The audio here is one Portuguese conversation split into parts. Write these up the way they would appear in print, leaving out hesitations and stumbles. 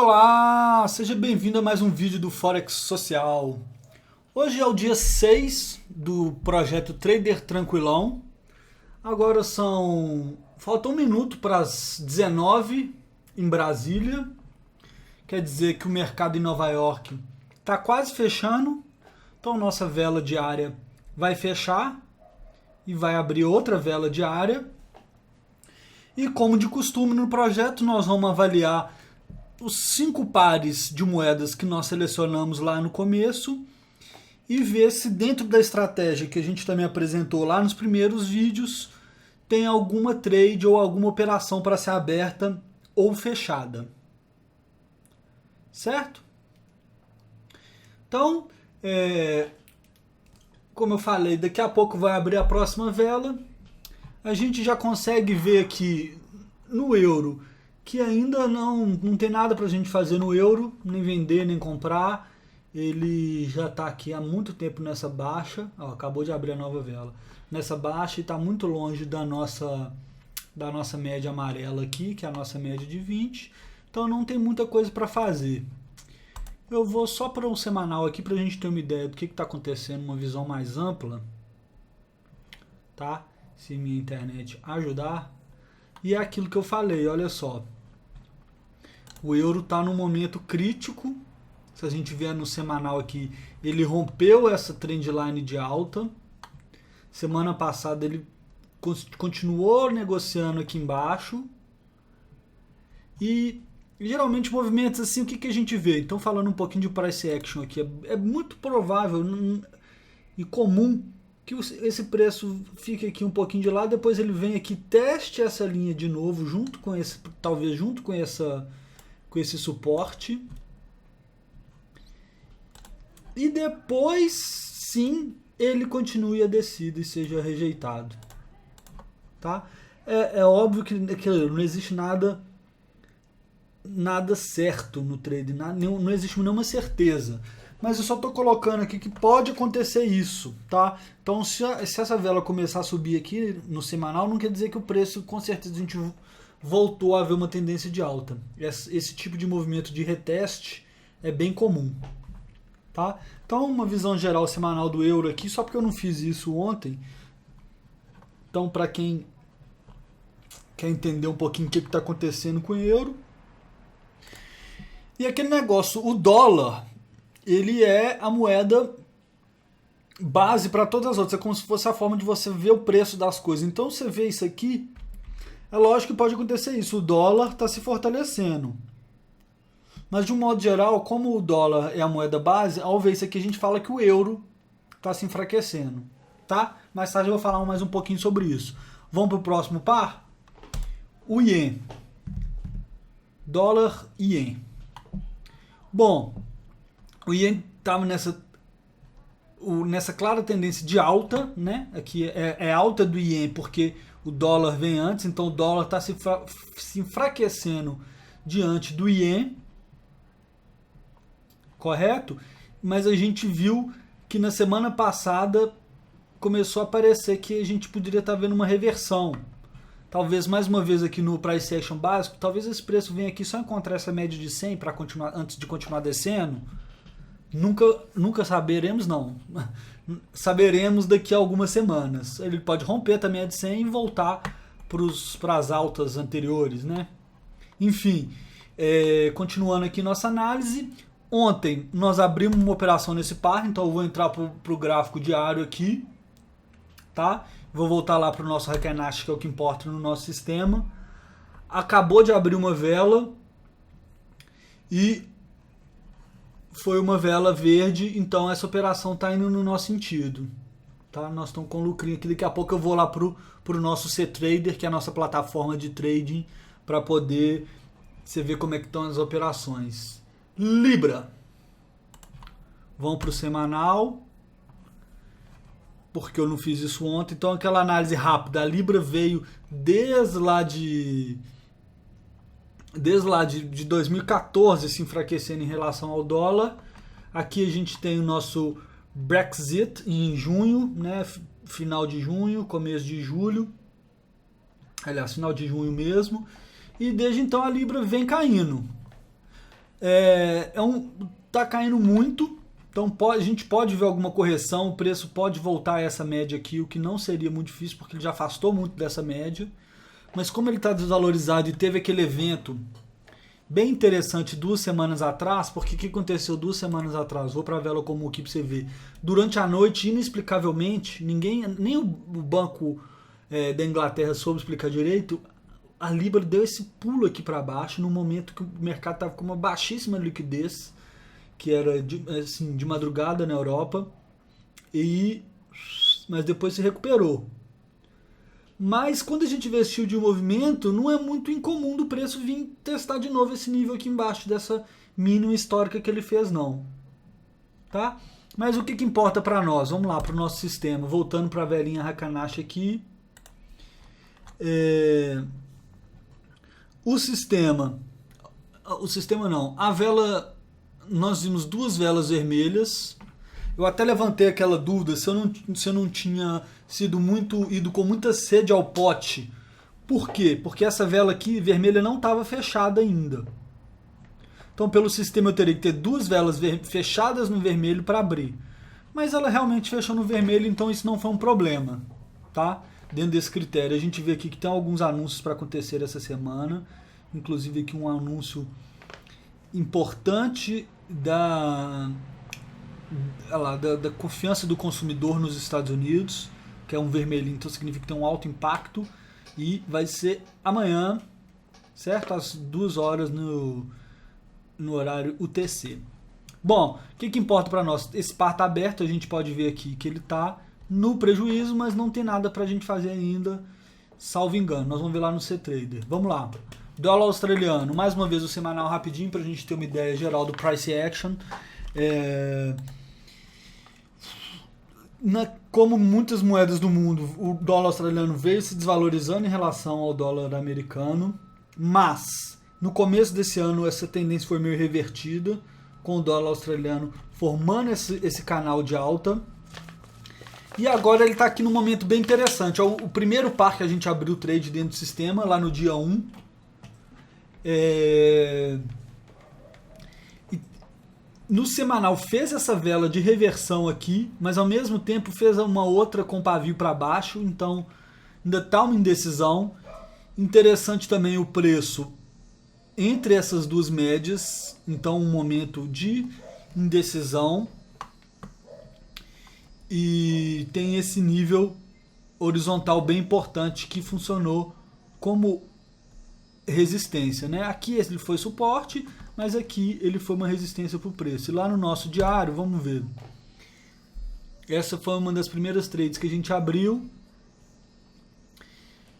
Olá, seja bem-vindo a mais um vídeo do Forex Social. Hoje é o dia 6 do projeto Trader Tranquilão. Agora falta um minuto para as 19 em Brasília. Quer dizer que o mercado em Nova York está quase fechando. Então nossa vela diária vai fechar e vai abrir outra vela diária. E como de costume no projeto, nós vamos avaliar os 5 pares de moedas que nós selecionamos lá no começo e ver se dentro da estratégia que a gente também apresentou lá nos primeiros vídeos tem alguma trade ou alguma operação para ser aberta ou fechada. Certo? Então, como eu falei, daqui a pouco vai abrir a próxima vela. A gente já consegue ver aqui no euro que ainda não tem nada para a gente fazer no euro, nem vender, nem comprar. Ele já está aqui há muito tempo nessa baixa, acabou de abrir a nova vela, nessa baixa e está muito longe da nossa média amarela aqui, que é a nossa média de 20, então não tem muita coisa para fazer. Eu vou só para um semanal aqui para a gente ter uma ideia do que está acontecendo, uma visão mais ampla, tá? Se minha internet ajudar. E é aquilo que eu falei, olha só. O euro está num momento crítico. Se a gente vier no semanal aqui, ele rompeu essa trendline de alta. Semana passada ele continuou negociando aqui embaixo. E geralmente movimentos assim, o que a gente vê? Então falando um pouquinho de price action aqui, é muito provável e comum que esse preço fique aqui um pouquinho de lado, depois ele vem aqui, teste essa linha de novo, talvez junto com esse suporte. E depois, sim, ele continue a descida e seja rejeitado. Tá? É óbvio que não existe nada certo no trade, não existe nenhuma certeza. Mas eu só estou colocando aqui que pode acontecer isso, tá? Então, se essa vela começar a subir aqui no semanal, não quer dizer que o preço, com certeza, a gente voltou a ver uma tendência de alta. Esse tipo de movimento de reteste é bem comum, tá? Então, uma visão geral semanal do euro aqui, só porque eu não fiz isso ontem. Então, para quem quer entender um pouquinho o que está acontecendo com o euro. E aquele negócio, o dólar, ele é a moeda base para todas as outras. É como se fosse a forma de você ver o preço das coisas. Então você vê isso aqui, é lógico que pode acontecer isso. O dólar está se fortalecendo. Mas de um modo geral, como o dólar é a moeda base, ao ver isso aqui a gente fala que o euro está se enfraquecendo. Tá? Mais tarde eu vou falar mais um pouquinho sobre isso. Vamos para o próximo par? O Ien. Dólar e Ien. Bom, o Ien estava nessa clara tendência de alta, né? Aqui é alta do Ien porque o dólar vem antes, então o dólar está se enfraquecendo diante do Ien, correto? Mas a gente viu que na semana passada começou a parecer que a gente poderia estar vendo uma reversão. Talvez mais uma vez aqui no price action básico, talvez esse preço venha aqui só encontrar essa média de 100 para continuar, antes de continuar descendo. Nunca saberemos, não. Saberemos daqui a algumas semanas. Ele pode romper também a de 100 e voltar para as altas anteriores, né? Enfim, continuando aqui nossa análise. Ontem nós abrimos uma operação nesse par, então eu vou entrar para o gráfico diário aqui, tá? Vou voltar lá para o nosso Rekenashi, que é o que importa no nosso sistema. Acabou de abrir uma vela e foi uma vela verde, então essa operação está indo no nosso sentido. Tá? Nós estamos com lucrinho aqui, daqui a pouco eu vou lá para o nosso C-Trader, que é a nossa plataforma de trading, para poder você ver como é que estão as operações. Libra. Vamos para o semanal, porque eu não fiz isso ontem. Então aquela análise rápida, a Libra veio desde lá de 2014 se enfraquecendo em relação ao dólar. Aqui a gente tem o nosso Brexit em junho, né? Final de junho, começo de julho. Aliás, final de junho mesmo. E desde então a Libra vem caindo. Tá caindo muito, então a gente pode ver alguma correção, o preço pode voltar a essa média aqui, o que não seria muito difícil, porque ele já afastou muito dessa média. Mas como ele está desvalorizado e teve aquele evento bem interessante 2 semanas atrás, porque o que aconteceu 2 semanas atrás? Vou para a vela comum aqui para você ver. Durante a noite, inexplicavelmente, nem o banco da Inglaterra soube explicar direito, a Libra deu esse pulo aqui para baixo no momento que o mercado estava com uma baixíssima liquidez, que era de madrugada na Europa, mas depois se recuperou. Mas quando a gente vê esse estilo de movimento, não é muito incomum do preço vir testar de novo esse nível aqui embaixo dessa mínima histórica que ele fez, não. Tá? Mas o que importa para nós? Vamos lá para o nosso sistema. Voltando para a velhinha Hakanashi aqui. O sistema não. A vela, nós vimos 2 velas vermelhas. Eu até levantei aquela dúvida se eu não tinha ido com muita sede ao pote. Por quê? Porque essa vela aqui, vermelha, não estava fechada ainda. Então, pelo sistema, eu teria que ter 2 velas fechadas no vermelho para abrir. Mas ela realmente fechou no vermelho, então isso não foi um problema. Tá? Dentro desse critério. A gente vê aqui que tem alguns anúncios para acontecer essa semana. Inclusive aqui um anúncio importante da confiança do consumidor nos Estados Unidos, que é um vermelhinho, então significa que tem um alto impacto, e vai ser amanhã, certo? Às 2 horas no horário UTC. Bom, o que importa para nós? Esse par está aberto, a gente pode ver aqui que ele está no prejuízo, mas não tem nada para a gente fazer ainda, salvo engano. Nós vamos ver lá no C-Trader. Vamos lá. Dólar australiano, mais uma vez o semanal rapidinho para a gente ter uma ideia geral do price action. Como muitas moedas do mundo, o dólar australiano veio se desvalorizando em relação ao dólar americano, mas no começo desse ano essa tendência foi meio revertida, com o dólar australiano formando esse canal de alta. E agora ele está aqui num momento bem interessante. É o primeiro par que a gente abriu o trade dentro do sistema, lá no dia 1. No semanal fez essa vela de reversão aqui, mas ao mesmo tempo fez uma outra com pavio para baixo, então ainda está uma indecisão. Interessante também o preço entre essas 2 médias, então um momento de indecisão. E tem esse nível horizontal bem importante que funcionou como resistência, né? Aqui ele foi suporte, mas aqui ele foi uma resistência para o preço. E lá no nosso diário, vamos ver. Essa foi uma das primeiras trades que a gente abriu.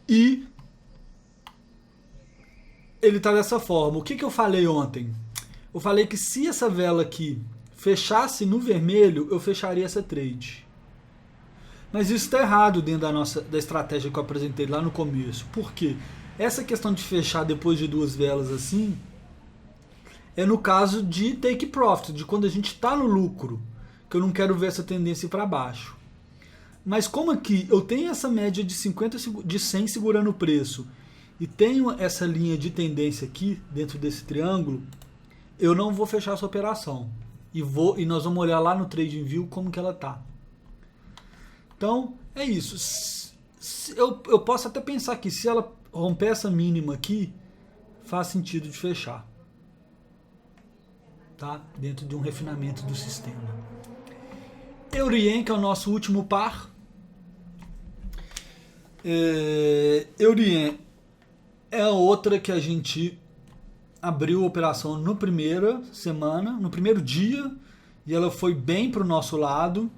E ele está dessa forma. O que eu falei ontem? Eu falei que se essa vela aqui fechasse no vermelho, eu fecharia essa trade. Mas isso está errado dentro da estratégia que eu apresentei lá no começo. Por quê? Essa questão de fechar depois de 2 velas assim é no caso de take profit, de quando a gente está no lucro, que eu não quero ver essa tendência para baixo. Mas como aqui eu tenho essa média de 100 segurando o preço e tenho essa linha de tendência aqui dentro desse triângulo, eu não vou fechar essa operação. E nós vamos olhar lá no TradingView como que ela está. Então, é isso. Eu posso até pensar que se ela romper essa mínima aqui, faz sentido de fechar. Tá? Dentro de um refinamento do sistema. Eurien, que é o nosso último par. Eurien é a outra que a gente abriu a operação no primeira semana, no primeiro dia, e ela foi bem para o nosso lado.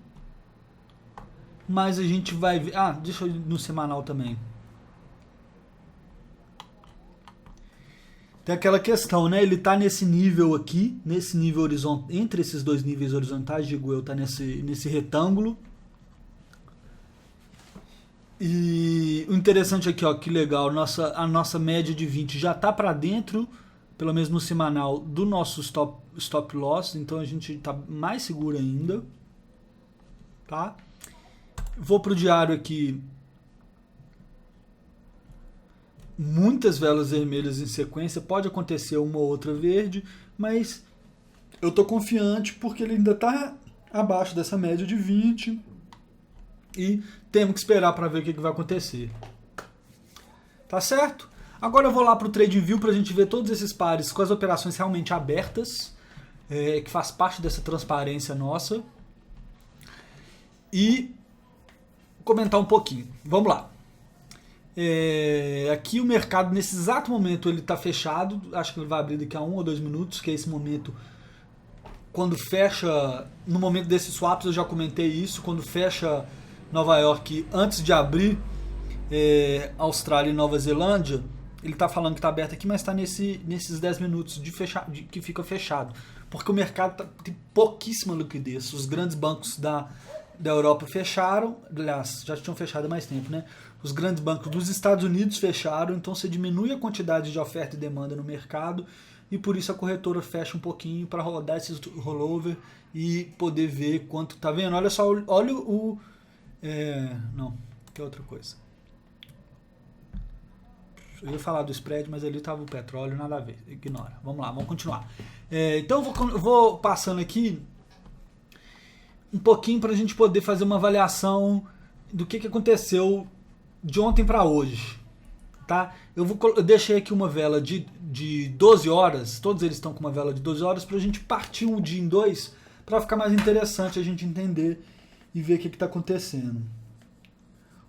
Mas a gente vai ver... deixa eu ir no semanal também. Tem aquela questão, né? Ele tá nesse nível aqui, nesse nível horizontal, entre esses 2 níveis horizontais, digo eu, tá nesse retângulo. E o interessante aqui, ó, que legal, a nossa média de 20 já tá para dentro, pelo menos no semanal, do nosso stop loss, então a gente tá mais seguro ainda, tá? Vou pro diário aqui. muitas velas vermelhas em sequência, pode acontecer uma ou outra verde, mas eu estou confiante porque ele ainda está abaixo dessa média de 20 e temos que esperar para ver o que vai acontecer. Tá certo? Agora eu vou lá para o TradingView para a gente ver todos esses pares com as operações realmente abertas, que faz parte dessa transparência nossa, e comentar um pouquinho. Vamos lá. Aqui o mercado, nesse exato momento, ele está fechado. Acho que ele vai abrir daqui a 1 ou 2 minutos, que é esse momento. Quando fecha, no momento desses swaps, eu já comentei isso, quando fecha Nova York, antes de abrir Austrália e Nova Zelândia, ele está falando que está aberto aqui, mas está nesses 10 minutos que fica fechado. Porque o mercado tem pouquíssima liquidez. Os grandes bancos da Europa fecharam, aliás, já tinham fechado há mais tempo, né? Os grandes bancos dos Estados Unidos fecharam, então você diminui a quantidade de oferta e demanda no mercado e por isso a corretora fecha um pouquinho para rodar esses rollover e poder ver quanto tá vendo. Olha só, olha o... não, que é outra coisa. Eu ia falar do spread, mas ali estava o petróleo, nada a ver, ignora. Vamos lá, vamos continuar. Então eu vou passando aqui um pouquinho para a gente poder fazer uma avaliação do que aconteceu de ontem para hoje, tá? Eu deixei aqui uma vela de 12 horas, todos eles estão com uma vela de 12 horas, para a gente partir um dia em dois, para ficar mais interessante a gente entender e ver o que está acontecendo.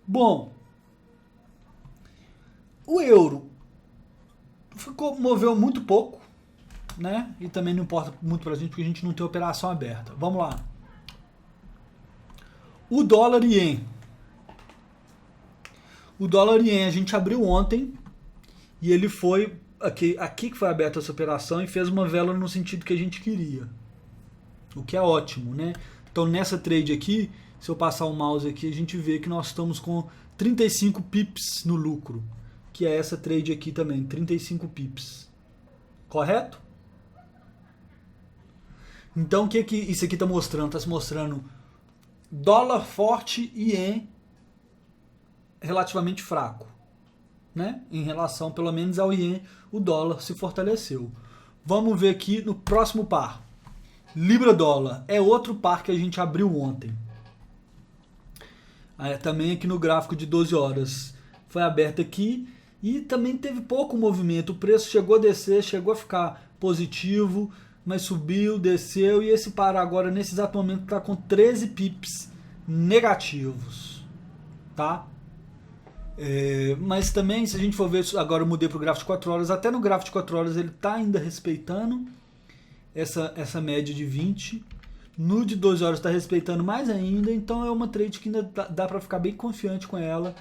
Bom, o euro moveu muito pouco, né? E também não importa muito para a gente, porque a gente não tem operação aberta. Vamos lá. O dólar ien. O dólar ien a gente abriu ontem e ele foi aqui que foi aberta essa operação e fez uma vela no sentido que a gente queria. O que é ótimo, né? Então nessa trade aqui, se eu passar o mouse aqui, a gente vê que nós estamos com 35 pips no lucro, que é essa trade aqui também, 35 pips. Correto? Então o que isso aqui está mostrando? Está mostrando dólar forte e ien relativamente fraco, né? Em relação, pelo menos, ao ien, o dólar se fortaleceu. Vamos ver aqui no próximo par. Libra-dólar é outro par que a gente abriu ontem. Também aqui no gráfico de 12 horas. Foi aberto aqui e também teve pouco movimento. O preço chegou a descer, chegou a ficar positivo, mas subiu, desceu e esse par agora, nesse exato momento, está com 13 pips negativos, tá? Mas também, se a gente for ver, agora eu mudei para o gráfico de 4 horas, até no gráfico de 4 horas ele está ainda respeitando essa média de 20, no de 12 horas está respeitando mais ainda, então é uma trade que ainda dá para ficar bem confiante com ela.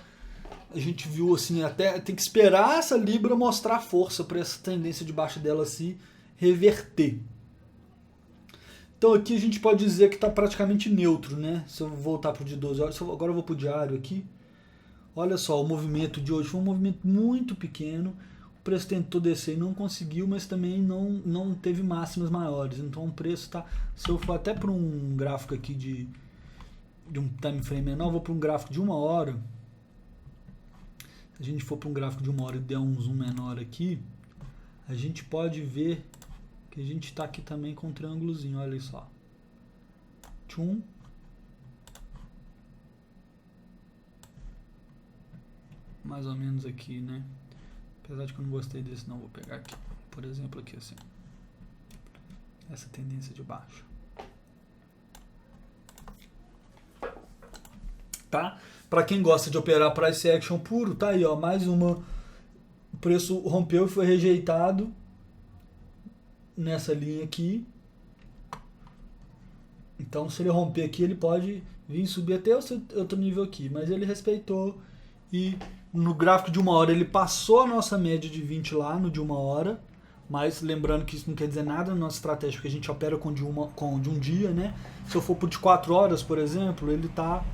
A gente viu assim, até tem que esperar essa Libra mostrar força para essa tendência de baixa dela se reverter. Então aqui a gente pode dizer que está praticamente neutro, né? Se eu voltar para o de 12 horas, agora eu vou para o diário aqui. Olha só, o movimento de hoje foi um movimento muito pequeno. O preço tentou descer e não conseguiu, mas também não teve máximas maiores. Então o preço está... Se eu for até para um gráfico aqui de um time frame menor, vou para um gráfico de 1 hora. Se a gente for para um gráfico de 1 hora e der um zoom menor aqui, a gente pode ver que a gente está aqui também com um triângulozinho, olha só. Tchum. Mais ou menos aqui, né? Apesar de que eu não gostei desse, não vou pegar aqui. Por exemplo, aqui assim. Essa tendência de baixo. Tá? Para quem gosta de operar price action puro, tá aí, ó, mais uma. O preço rompeu e foi rejeitado nessa linha aqui. Então, se ele romper aqui, ele pode vir subir até outro nível aqui, mas ele respeitou e no gráfico de 1 hora ele passou a nossa média de 20 lá no de 1 hora, mas lembrando que isso não quer dizer nada na nossa estratégia, porque a gente opera com de um dia, né? Se eu for por de 4 horas, por exemplo, ele tá...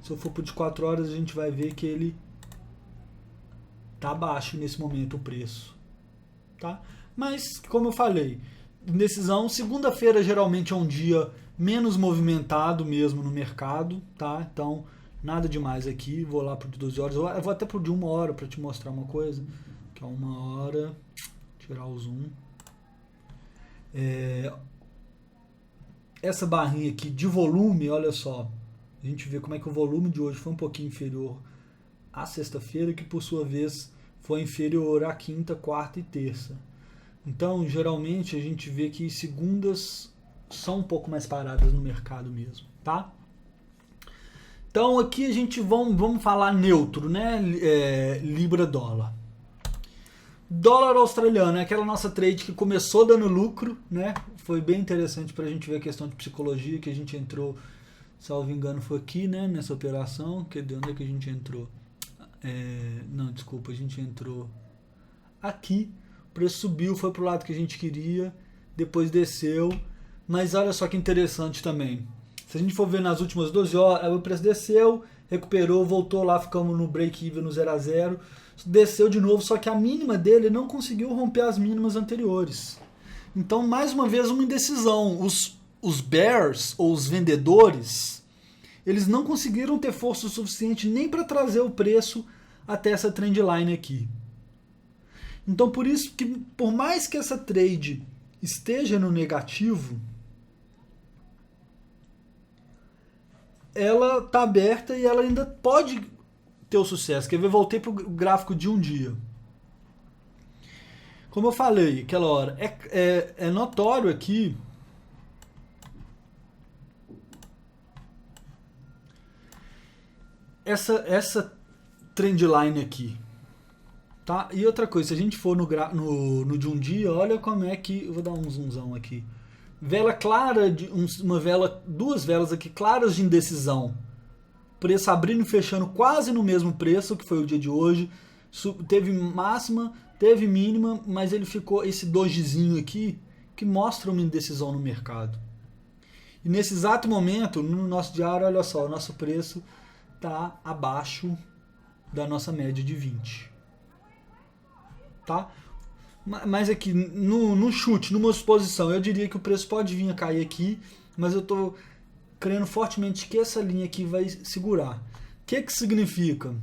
Se eu for por de 4 horas, a gente vai ver que ele tá baixo nesse momento o preço, tá? Mas, como eu falei, decisão, segunda-feira geralmente é um dia menos movimentado mesmo no mercado, tá? Então, Nada demais aqui. Vou lá pro de 12 horas. Eu vou até pro de 1 hora para te mostrar uma coisa. Que é 1 hora. Tirar o zoom. Essa barrinha aqui de volume, olha só. A gente vê como é que o volume de hoje foi um pouquinho inferior à sexta-feira, que por sua vez foi inferior à quinta, quarta e terça. Então, geralmente, a gente vê que segundas são um pouco mais paradas no mercado mesmo, tá? Então, aqui a gente vamos falar neutro, né? Libra-dólar. Dólar australiano é aquela nossa trade que começou dando lucro, né? Foi bem interessante para a gente ver a questão de psicologia que a gente entrou, salvo engano, foi aqui, né? Nessa operação. De onde é que a gente entrou? Não, desculpa, a gente entrou aqui. O preço subiu, foi pro lado que a gente queria, depois desceu. Mas olha só que interessante também. Se a gente for ver nas últimas 12 horas, o preço desceu, recuperou, voltou lá, ficamos no break-even no 0 a 0. Desceu de novo, só que a mínima dele não conseguiu romper as mínimas anteriores. Então, mais uma vez, uma indecisão. Os bears, ou os vendedores, eles não conseguiram ter força suficiente nem para trazer o preço até essa trendline aqui. Então, por isso que, por mais que essa trade esteja no negativo, ela está aberta e ela ainda pode ter o sucesso. Quer ver? Voltei para o gráfico de um dia. Como eu falei aquela hora, é notório aqui essa trendline aqui. Tá? E outra coisa, se a gente for no de um dia, olha como é que... Eu vou dar um zoomzão aqui. Vela clara, duas velas aqui claras de indecisão. Preço abrindo e fechando quase no mesmo preço, que foi o dia de hoje. Teve máxima, teve mínima, mas ele ficou esse dojizinho aqui, que mostra uma indecisão no mercado. E nesse exato momento, no nosso diário, olha só, o nosso preço está abaixo da nossa média de 20. Tá? Mas aqui, no chute, numa exposição, eu diria que o preço pode vir a cair aqui, mas eu estou crendo fortemente que essa linha aqui vai segurar. O que significa?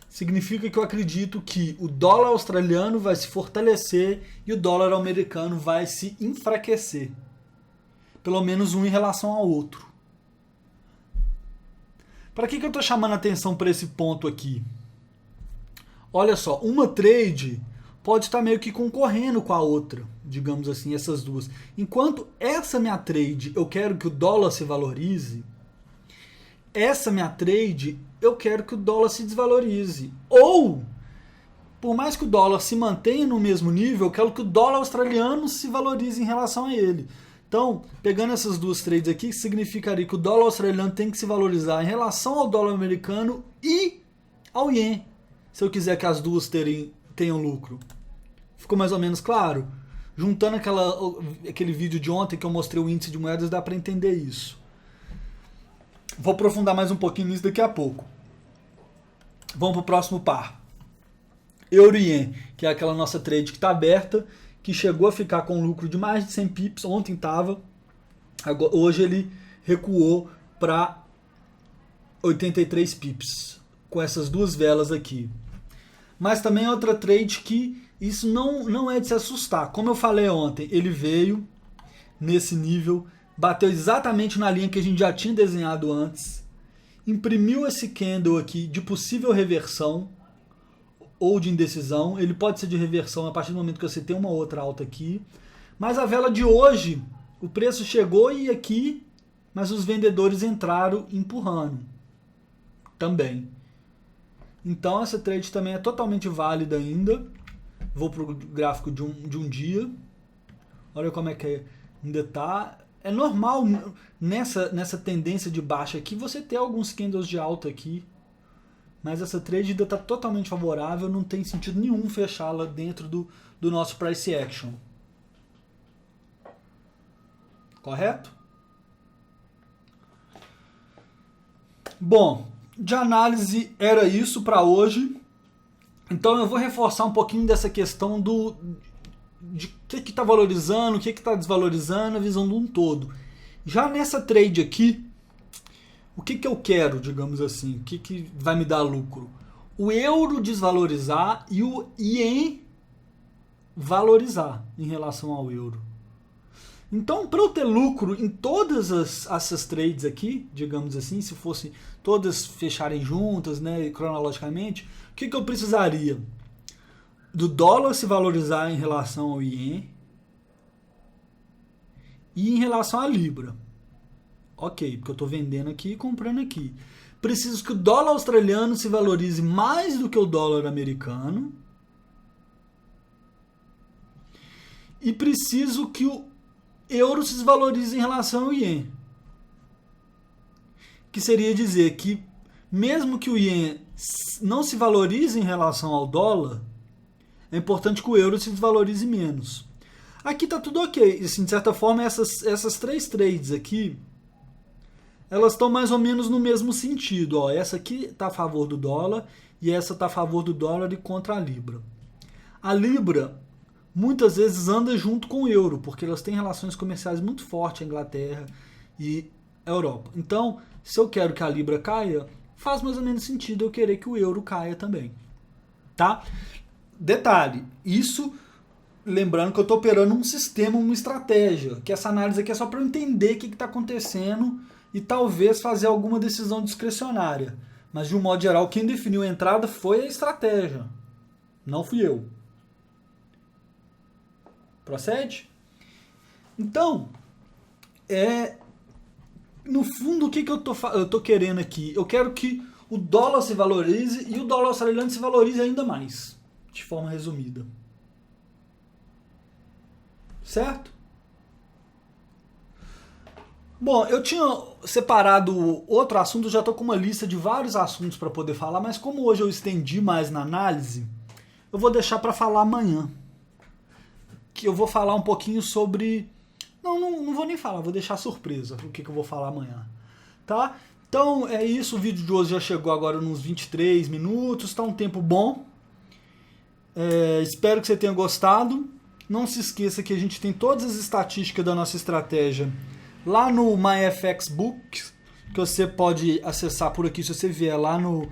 Significa que eu acredito que o dólar australiano vai se fortalecer e o dólar americano vai se enfraquecer. Pelo menos um em relação ao outro. Para que eu estou chamando a atenção para esse ponto aqui? Olha só, uma trade pode estar meio que concorrendo com a outra, digamos assim, essas duas. Enquanto essa minha trade eu quero que o dólar se valorize, essa minha trade eu quero que o dólar se desvalorize. Ou, por mais que o dólar se mantenha no mesmo nível, eu quero que o dólar australiano se valorize em relação a ele. Então, pegando essas duas trades aqui, significaria que o dólar australiano tem que se valorizar em relação ao dólar americano e ao ien, se eu quiser que as duas tenham lucro. Ficou mais ou menos claro? Juntando aquele vídeo de ontem que eu mostrei o índice de moedas, dá para entender isso. Vou aprofundar mais um pouquinho nisso daqui a pouco. Vamos para o próximo par. Euro-ien, que é aquela nossa trade que está aberta, que chegou a ficar com um lucro de mais de 100 pips. Ontem estava. Hoje ele recuou para 83 pips. Com essas duas velas aqui. Mas também é outra trade que isso não é de se assustar. Como eu falei ontem, ele veio nesse nível, bateu exatamente na linha que a gente já tinha desenhado antes, imprimiu esse candle aqui de possível reversão ou de indecisão. Ele pode ser de reversão a partir do momento que você tem uma outra alta aqui. Mas a vela de hoje, o preço chegou e aqui, mas os vendedores entraram empurrando também. Então essa trade também é totalmente válida ainda. Vou para o gráfico de um dia. Olha como é que ainda está. É normal nessa tendência de baixa aqui você ter alguns candles de alta aqui. Mas essa trade ainda está totalmente favorável. Não tem sentido nenhum fechá-la dentro do nosso price action. Correto? Bom, de análise era isso para hoje. Então eu vou reforçar um pouquinho dessa questão de o que está valorizando, o que está desvalorizando, a visão de um todo. Já nessa trade aqui, o que eu quero, digamos assim? O que vai me dar lucro? O euro desvalorizar e o ien valorizar em relação ao euro. Então, para eu ter lucro em todas essas trades aqui, digamos assim, se fossem todas fecharem juntas, né, cronologicamente, o que eu precisaria? Do dólar se valorizar em relação ao ien e em relação à libra. Ok, porque eu estou vendendo aqui e comprando aqui. Preciso que o dólar australiano se valorize mais do que o dólar americano. E preciso que o euro se desvalorize em relação ao ien. Que seria dizer que, mesmo que o ien não se valorize em relação ao dólar, é importante que o euro se desvalorize menos. Aqui está tudo ok. Assim, de certa forma, essas três trades aqui, elas estão mais ou menos no mesmo sentido. Ó, essa aqui está a favor do dólar e essa está a favor do dólar e contra a libra. A libra muitas vezes anda junto com o euro, porque elas têm relações comerciais muito fortes, a Inglaterra e a Europa. Então, se eu quero que a libra caia, faz mais ou menos sentido eu querer que o euro caia também. Tá? Detalhe, isso lembrando que eu estou operando um sistema, uma estratégia, que essa análise aqui é só para eu entender o que está acontecendo e talvez fazer alguma decisão discricionária. Mas, de um modo geral, quem definiu a entrada foi a estratégia, não fui eu. Procede? Então, no fundo, o que eu tô querendo aqui? Eu quero que o dólar se valorize e o dólar australiano se valorize ainda mais, de forma resumida. Certo? Bom, eu tinha separado outro assunto, eu já estou com uma lista de vários assuntos para poder falar, mas como hoje eu estendi mais na análise, eu vou deixar para falar amanhã. Que eu vou falar um pouquinho sobre... Não vou nem falar, vou deixar surpresa o que eu vou falar amanhã. Tá? Então é isso, o vídeo de hoje já chegou agora nos 23 minutos, tá um tempo bom. Espero que você tenha gostado. Não se esqueça que a gente tem todas as estatísticas da nossa estratégia lá no MyFXBooks, que você pode acessar por aqui se você vier lá no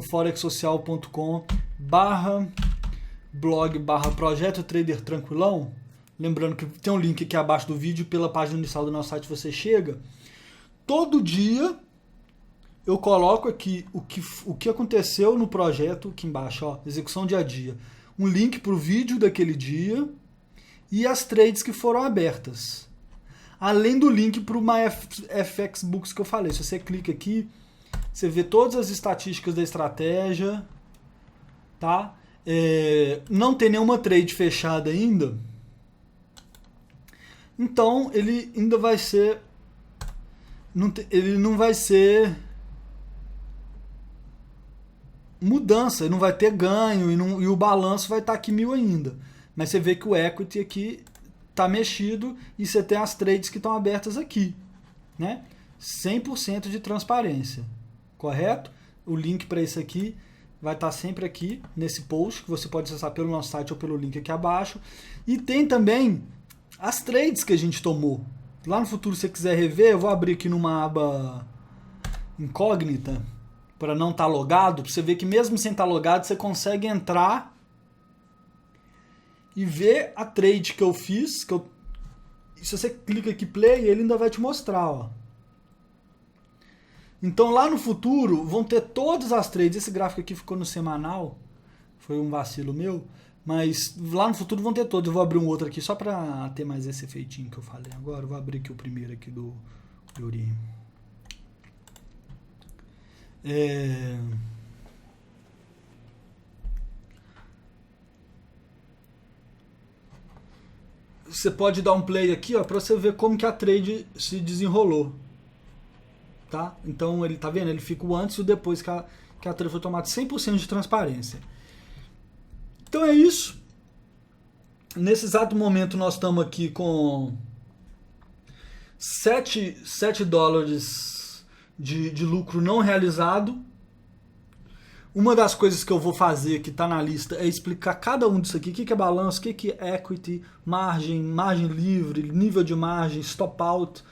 forexsocial.com/blog/projeto trader tranquilão. Lembrando que tem um link aqui abaixo do vídeo, pela página inicial do nosso site você chega. Todo dia eu coloco aqui o que aconteceu no projeto, aqui embaixo, ó, execução dia a dia. Um link para o vídeo daquele dia e as trades que foram abertas. Além do link para o MyFXBooks que eu falei. Se você clica aqui, você vê todas as estatísticas da estratégia. Tá? Não tem nenhuma trade fechada ainda. Então ele ainda vai ser... Ele não vai ser mudança, ele não vai ter ganho e o balanço vai estar aqui 1000 ainda. Mas você vê que o equity aqui está mexido e você tem as trades que estão abertas aqui, né? 100% de transparência, correto? O link para isso aqui vai estar sempre aqui nesse post, que você pode acessar pelo nosso site ou pelo link aqui abaixo. E tem também as trades que a gente tomou. Lá no futuro, se você quiser rever, eu vou abrir aqui numa aba incógnita, para não estar logado, para você ver que mesmo sem estar logado, você consegue entrar e ver a trade que eu fiz. Se você clica aqui play, ele ainda vai te mostrar. Ó. Então lá no futuro vão ter todas as trades. Esse gráfico aqui ficou no semanal, foi um vacilo meu, mas lá no futuro vão ter todos. Eu vou abrir um outro aqui só para ter mais esse efeitinho que eu falei agora. Eu vou abrir aqui o primeiro aqui do Yuri. Você pode dar um play aqui, ó, para você ver como que a trade se desenrolou. Tá? Então ele tá vendo, ele fica o antes e o depois que a trade foi tomada, 100% de transparência. Então é isso. Nesse exato momento nós estamos aqui com 7 dólares de lucro não realizado. Uma das coisas que eu vou fazer, que está na lista, é explicar cada um disso aqui. O que é balanço, o que é equity, margem livre, nível de margem, stop out.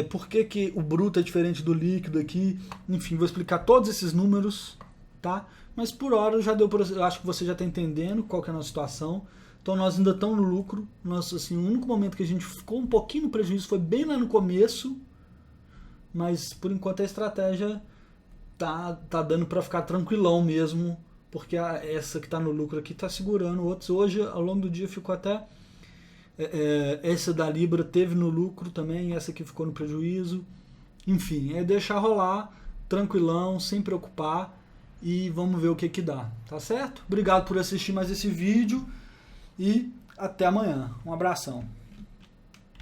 por que o bruto é diferente do líquido aqui, enfim, vou explicar todos esses números, tá? Mas por hora eu acho que você já está entendendo qual que é a nossa situação. Então nós ainda estamos no lucro. Nossa, assim, o único momento que a gente ficou um pouquinho no prejuízo foi bem lá no começo, mas por enquanto a estratégia tá dando para ficar tranquilão mesmo, porque essa que está no lucro aqui está segurando outros. Hoje, ao longo do dia, ficou até... essa da Libra teve no lucro também, essa aqui ficou no prejuízo. Enfim, é deixar rolar, tranquilão, sem preocupar, e vamos ver o que dá, tá certo? Obrigado por assistir mais esse vídeo e até amanhã. Um abração.